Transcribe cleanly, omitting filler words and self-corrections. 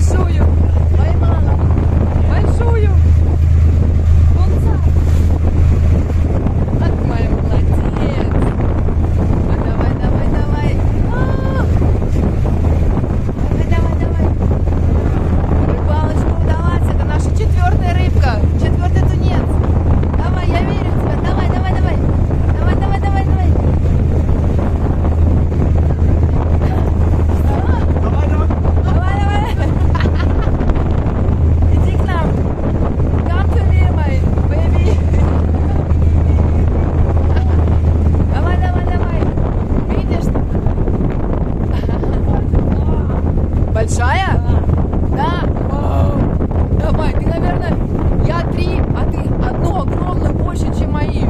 большую. Поймала. Большую. Тунца. Вот моя молодец. Давай, давай, давай. Давай, давай, давай. Рыбалочка удалась. Это наша 4-я рыбка. 4-й тунец. Давай, я верю в тебя. Давай, давай, давай. Давай, давай, давай, давай. Давай, давай. Давай, давай. Иди к нам. Come to me, my baby. Давай, давай, давай. Видишь? Большая? Да. Давай, ты, наверное, я 3, а ты одну огромную больше, чем мои.